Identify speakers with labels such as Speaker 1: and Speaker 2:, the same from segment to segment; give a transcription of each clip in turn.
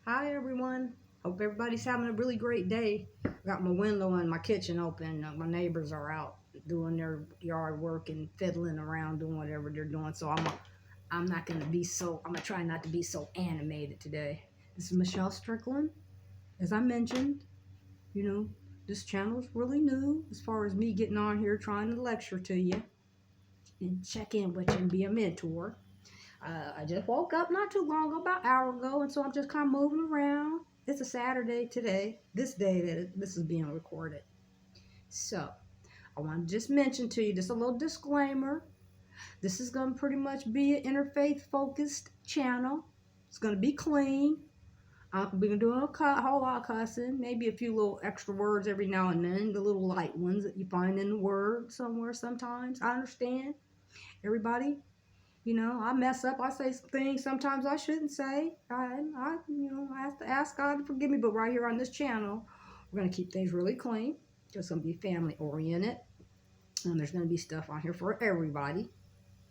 Speaker 1: Hi everyone. Hope everybody's having a really great day. Got my window in my kitchen open. My neighbors are out doing their yard work and fiddling around doing whatever they're doing. So I'm not gonna be so I'm gonna try not to be so animated today. This is Michelle Strickland. As I mentioned, you know, this channel is really new as far as me getting on here trying to lecture to you and check in with you and be a mentor. I just woke up not too long ago, about an hour ago, and so I'm just kind of moving around. It's a Saturday today, this day that this is being recorded. So I want to just mention to you just a little disclaimer. This is going to pretty much be an interfaith focused channel. It's going to be clean. I'm going to do a whole lot of cussing, maybe a few little extra words every now and then, the little light ones that you find in the word somewhere sometimes. I understand. Everybody, I mess up. I say things sometimes I shouldn't say. I have to ask God to forgive me. But right here on this channel, we're going to keep things really clean. It's going to be family oriented. And there's going to be stuff on here for everybody.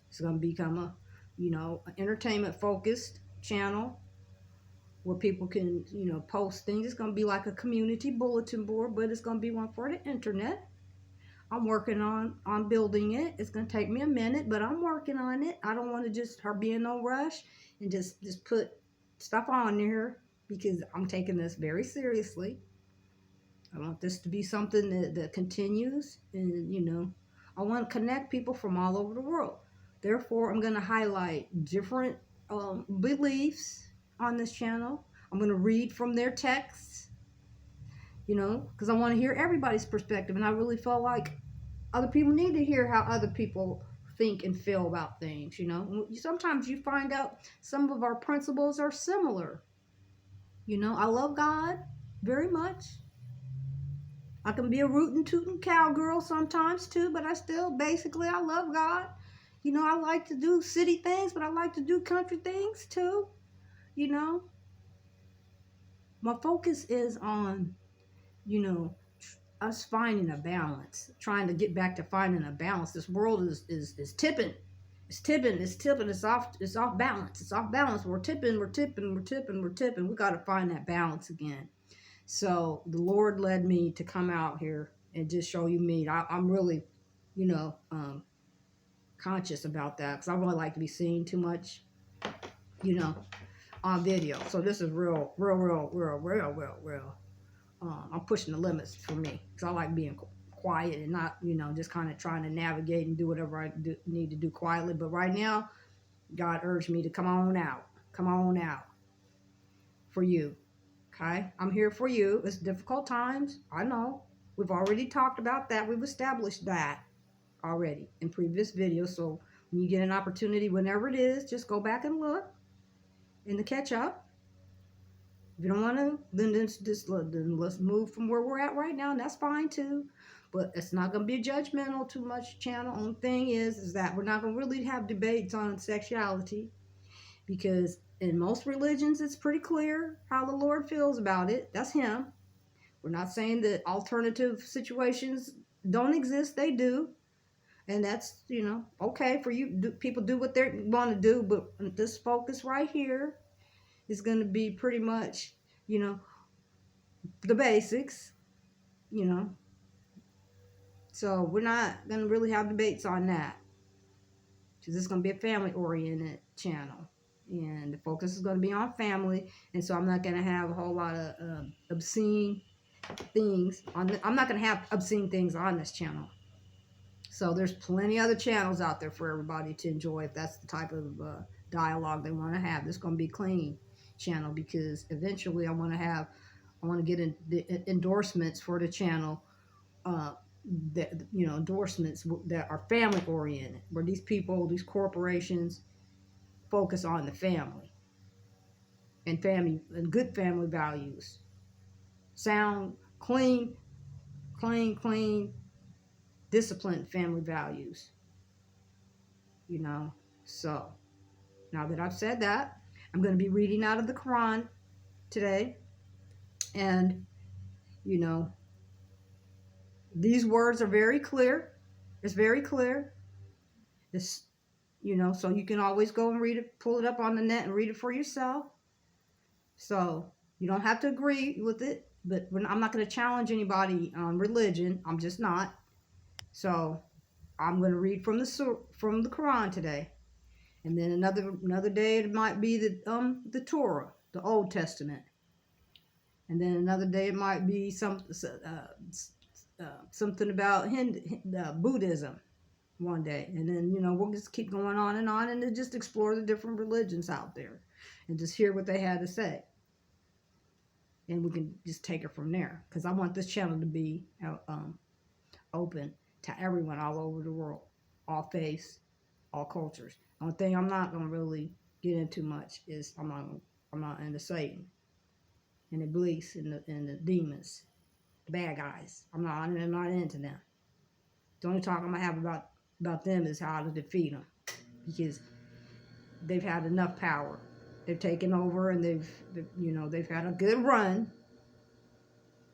Speaker 1: It's going to become an entertainment focused channel where people can, post things. It's going to be like a community bulletin board, but it's going to be one for the internet. I'm working on building it. It's gonna take me a minute, but I'm working on it. I don't want to just be in no rush and just put stuff on there because I'm taking this very seriously. I want this to be something that continues, and I want to connect people from all over the world. Therefore, I'm gonna highlight different beliefs on this channel. I'm gonna read from their texts, because I want to hear everybody's perspective, and I really felt like other people need to hear how other people think and feel about things. Sometimes you find out some of our principles are similar. I love God very much. I can be a rootin' tootin' cowgirl sometimes too, but I love God. I like to do city things, but I like to do country things too. you know my focus is on you know us finding a balance, trying to get back to finding a balance. This world is tipping. It's tipping. It's tipping. It's off balance. It's off balance. We're tipping. We're tipping. We're tipping. We're tipping. We got to find that balance again. So the Lord led me to come out here and just show you me. I'm really, you know, um, conscious about that because I really like to be seen too much, you know, on video. So this is real, real, real, real, real, real, real. I'm pushing the limits for me because I like being quiet and not, just kind of trying to navigate and do whatever I need to do quietly. But right now, God urged me to come on out for you. Okay, I'm here for you. It's difficult times. I know. We've already talked about that. We've established that already in previous videos. So when you get an opportunity, whenever it is, just go back and look in the catch up. If you don't want to, then let's move from where we're at right now, and that's fine too. But it's not going to be judgmental too much channel. Only thing is that we're not going to really have debates on sexuality because in most religions it's pretty clear how the Lord feels about it. That's Him. We're not saying that alternative situations don't exist. They do. And that's, okay for you. People do what they want to do, but this focus right here is going to be pretty much, you know, the basics, you know. So we're not going to really have debates on that because it's going to be a family-oriented channel. And the focus is going to be on family. And so I'm not going to have a whole lot of obscene things. I'm not going to have obscene things on this channel. So there's plenty of other channels out there for everybody to enjoy if that's the type of dialogue they want to have. This is going to be a clean channel because eventually I want to get the endorsements for the channel, endorsements that are family oriented, where these corporations focus on the family and good family values, sound, clean, disciplined family values. So now that I've said that, I'm going to be reading out of the Quran today. And, these words are very clear. It's very clear. It's, so you can always go and read it, pull it up on the net and read it for yourself. So You don't have to agree with it, but I'm not going to challenge anybody on religion. I'm just not. So I'm going to read from the Quran today, and then another day it might be the Torah, the Old Testament, and then another day it might be something about Buddhism one day, and then we'll just keep going on and then just explore the different religions out there, and just hear what they had to say, and we can just take it from there. Because I want this channel to be open to everyone all over the world, all faiths, all cultures. The only thing I'm not gonna really get into much is I'm not into Satan and Iblis and the demons, the bad guys. I'm not into them. The only talk I'm gonna have about them is how to defeat them, because they've had enough power. They've taken over, and they've had a good run,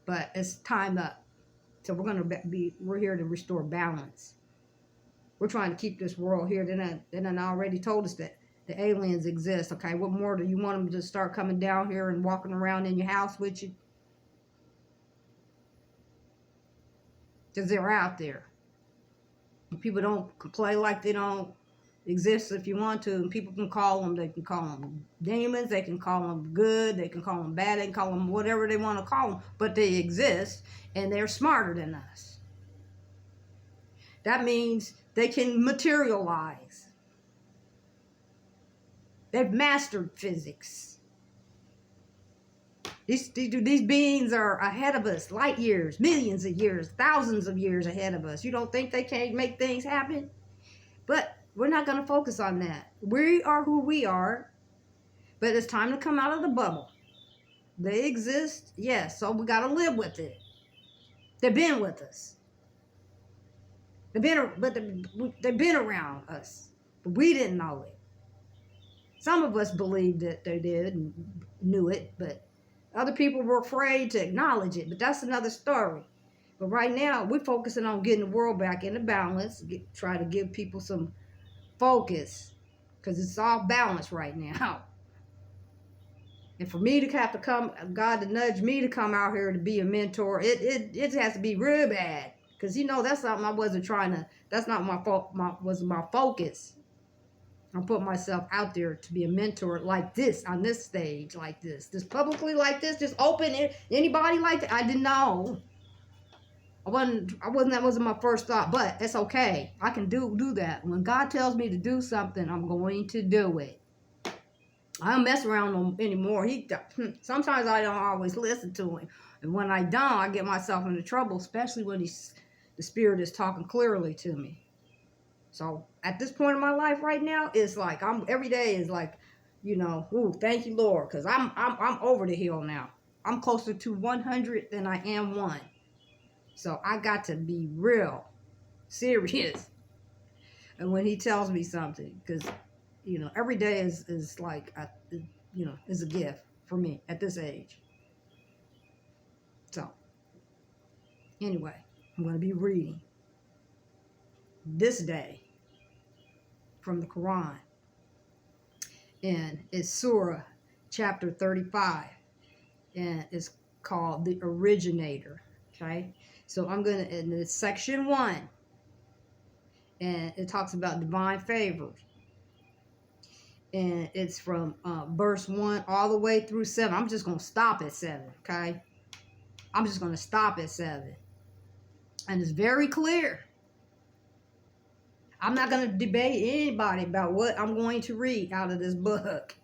Speaker 1: but it's time up. So we're here to restore balance. We're trying to keep this world here. They done already told us that the aliens exist. Okay, what more do you want them to start coming down here and walking around in your house with you? Because they're out there. People don't play like they don't exist if you want to. And people can call them. They can call them demons. They can call them good. They can call them bad. They can call them whatever they want to call them. But they exist, and they're smarter than us. That means they can materialize. They've mastered physics. These beings are ahead of us, light years, millions of years, thousands of years ahead of us. You don't think they can't make things happen? But we're not going to focus on that. We are who we are, but it's time to come out of the bubble. They exist, yes, so we got to live with it. They've been with us. They've been around us, but we didn't know it. Some of us believed that they did and knew it, but other people were afraid to acknowledge it. But that's another story. But right now, we're focusing on getting the world back into balance. Try to give people some focus, because it's all balance right now. And for me to have to God to nudge me to come out here to be a mentor, it has to be real bad. Because that's something I wasn't trying to. That's not my fault. Was my focus. I put myself out there to be a mentor like this, on this stage like this, just publicly like this, just open it. Anybody like that? I didn't know. That wasn't my first thought, but it's okay. I can do that. When God tells me to do something, I'm going to do it. I don't mess around anymore. Sometimes I don't always listen to him. And when I don't, I get myself into trouble, especially when the Spirit is talking clearly to me. So at this point in my life right now, it's like every day is like, ooh, thank you, Lord, because I'm over the hill now. I'm closer to 100 than I am 1. So I got to be real serious. And when he tells me something, because every day is like is a gift for me at this age. So anyway, I'm going to be reading this day from the Quran, and it's Surah chapter 35, and it's called The Originator. Okay, so and it's section 1, and it talks about divine favors, and it's from verse 1 all the way through 7. I'm just going to stop at 7, okay? I'm just going to stop at 7, and it's very clear. I'm not going to debate anybody about what I'm going to read out of this book,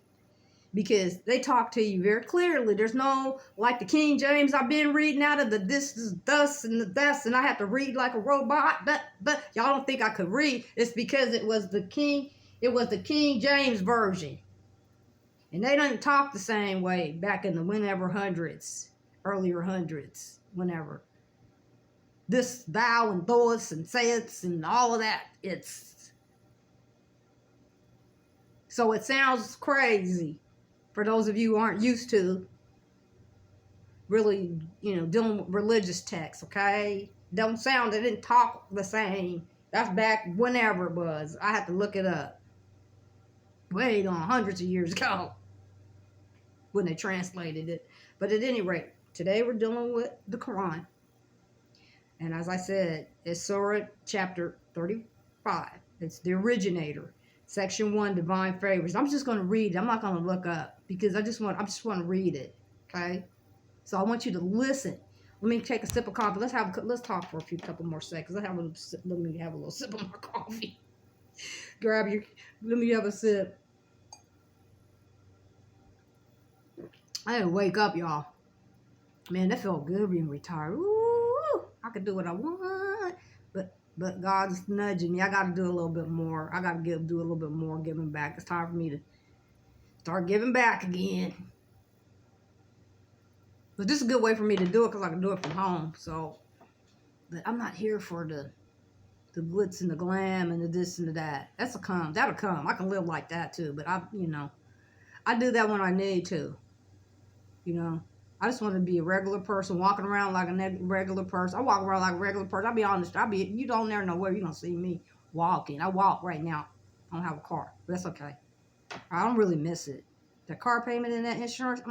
Speaker 1: because they talk to you very clearly. There's no, like the King James I've been reading out of, the this is thus and the thus, and I have to read like a robot. But y'all don't think I could read. It's because it was the King James version. And they didn't talk the same way back in the earlier hundreds, whenever. This, thou, and thous, and saiths, and all of that. So it sounds crazy for those of you who aren't used to really, dealing with religious texts, okay? They didn't talk the same. That's back whenever it was. I had to look it up. Way on, hundreds of years ago. when they translated it. But at any rate, today we're dealing with the Quran. And as I said, it's Surah chapter 35. It's the originator. Section 1, divine favors. I'm just going to read it. I'm not going to look up because I just want to read it. Okay? So I want you to listen. Let me take a sip of coffee. Let's talk for couple more seconds. Let me have a little sip of my coffee. Let me have a sip. I didn't wake up, y'all. Man, that felt good being retired. Ooh, I could do what I want, but God's nudging me. I got to do a little bit more. I got to do a little bit more giving back. It's time for me to start giving back again. But this is a good way for me to do it because I can do it from home. So, but I'm not here for the glitz and the glam and the this and the that. That'll come. I can live like that too. But I do that when I need to. I just want to be a regular person, walking around like a regular person. I walk around like a regular person. I'll be honest. You don't never know where you're going to see me walking. I walk right now. I don't have a car. But that's okay. I don't really miss it. The car payment and that insurance,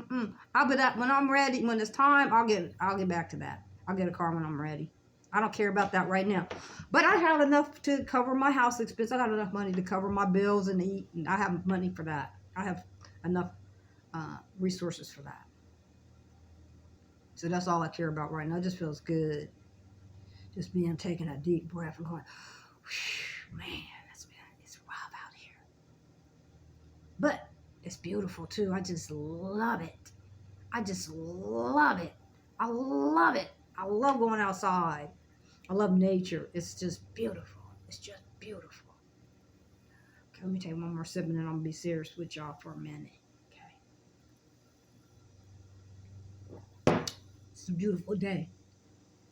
Speaker 1: I'll be that when I'm ready. When it's time, I'll get back to that. I'll get a car when I'm ready. I don't care about that right now. But I have enough to cover my house expense. I got enough money to cover my bills and eat. And I have money for that. I have enough resources for that. So that's all I care about right now. It just feels good. Just taking a deep breath and going, man, it's wild out here. But it's beautiful too. I just love it. I love it. I love going outside. I love nature. It's just beautiful. It's just beautiful. Okay, let me take one more sip and then I'm going to be serious with y'all for a minute. It's a beautiful day.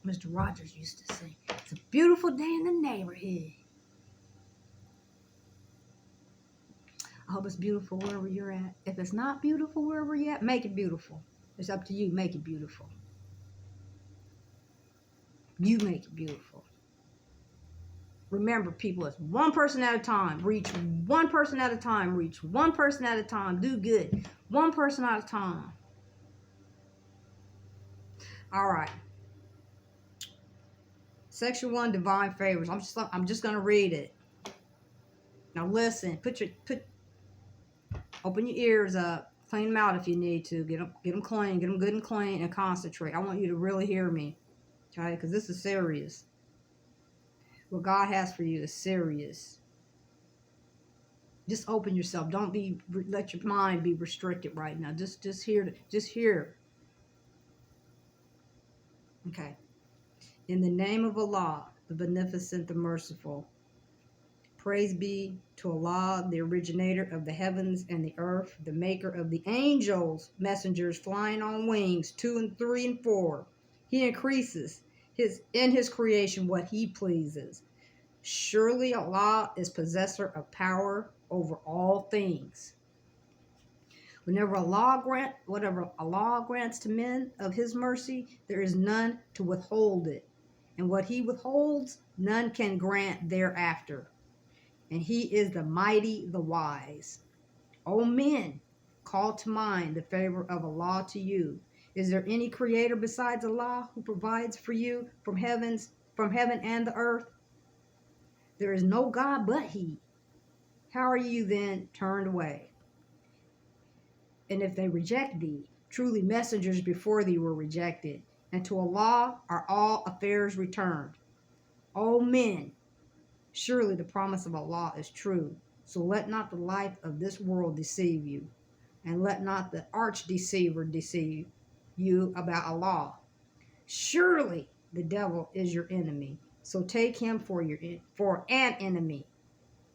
Speaker 1: Mr. Rogers used to say, it's a beautiful day in the neighborhood. I hope it's beautiful wherever you're at. If it's not beautiful wherever you're at, make it beautiful. It's up to you. Make it beautiful. You make it beautiful. Remember, people, it's one person at a time. Reach one person at a time. Reach one person at a time. Do good. One person at a time. All right. Section 1, divine favors. I'm just gonna read it. Now listen. Open your ears up. Clean them out if you need to. Get them clean. Get them good and clean, and concentrate. I want you to really hear me, okay? Because this is serious. What God has for you is serious. Just open yourself. Don't let your mind be restricted right now. Just hear. Okay. In the name of Allah, the Beneficent, the Merciful. Praise be to Allah, the originator of the heavens and the earth, the maker of the angels, messengers flying on wings, 2 and 3 and 4. He increases in his creation what he pleases. Surely Allah is possessor of power over all things. Whatever Allah grants to men of his mercy, there is none to withhold it. And what he withholds, none can grant thereafter. And he is the mighty, the wise. O men, call to mind the favor of Allah to you. Is there any creator besides Allah who provides for you from heaven and the earth? There is no God but he. How are you then turned away? And if they reject thee, truly messengers before thee were rejected, and to Allah are all affairs returned. O men, surely the promise of Allah is true. So let not the life of this world deceive you, and let not the arch deceiver deceive you about Allah. Surely the devil is your enemy, so take him for an enemy.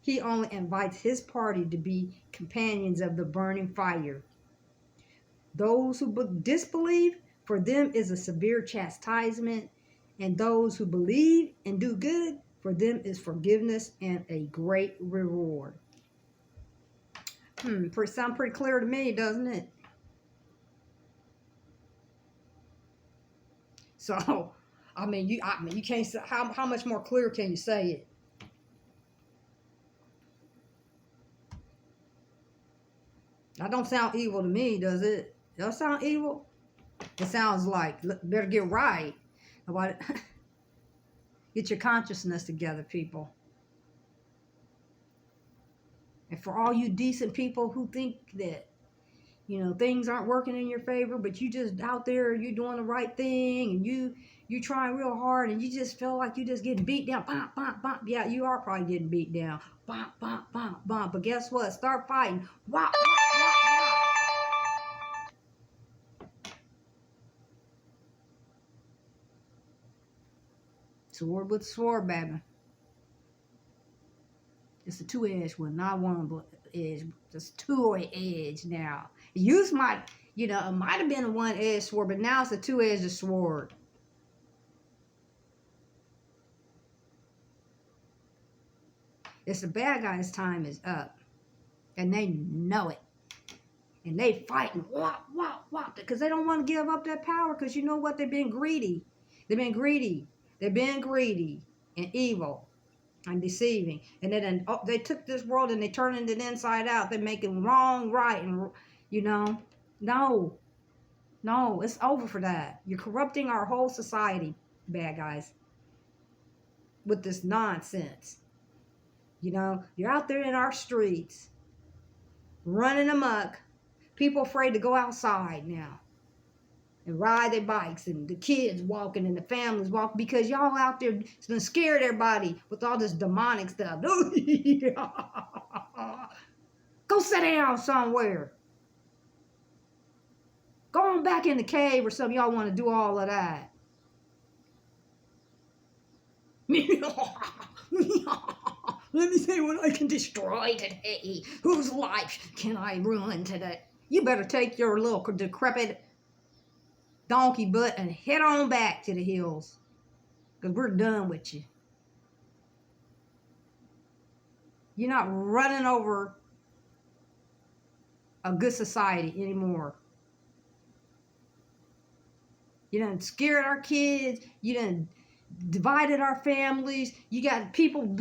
Speaker 1: He only invites his party to be companions of the burning fire. Those who disbelieve, for them is a severe chastisement, and those who believe and do good, for them is forgiveness and a great reward. Sound pretty clear to me, doesn't it? So, you can't say, how much more clear can you say it? That don't sound evil to me, does it? Does that sound evil? It sounds like, better get right. About it. Get your consciousness together, people. And for all you decent people who think that, things aren't working in your favor, but you just out there, you're doing the right thing, and you trying real hard, and you just feel like you just getting beat down. Bump, bump, bump. Yeah, you are probably getting beat down. Bump, bump, bump, bump. But guess what? Start fighting. Wop, wop, wop, wop. Sword with sword, baby. It's a two-edged one, not one edge. It's two-edged now. It used it might have been a one-edged sword, but now it's a two-edged sword. It's the bad guys' time is up, and they know it, and they fighting, wop, wop, wop, because they don't want to give up that power. Because you know what? They've been greedy. They've been greedy and evil and deceiving, and then they took this world and they turned it inside out. They're making wrong right, and no, it's over for that. You're corrupting our whole society, bad guys, with this nonsense. You're out there in our streets, running amok. People afraid to go outside now and ride their bikes, and the kids walking and the families walking, because y'all out there done scared everybody with all this demonic stuff. Go sit down somewhere. Go on back in the cave or something. Y'all want to do all of that. Let me see what I can destroy today. Whose life can I ruin today? You better take your little decrepit donkey butt and head on back to the hills, because we're done with you. You're not running over a good society anymore. You done scared our kids. You done divided our families. You got people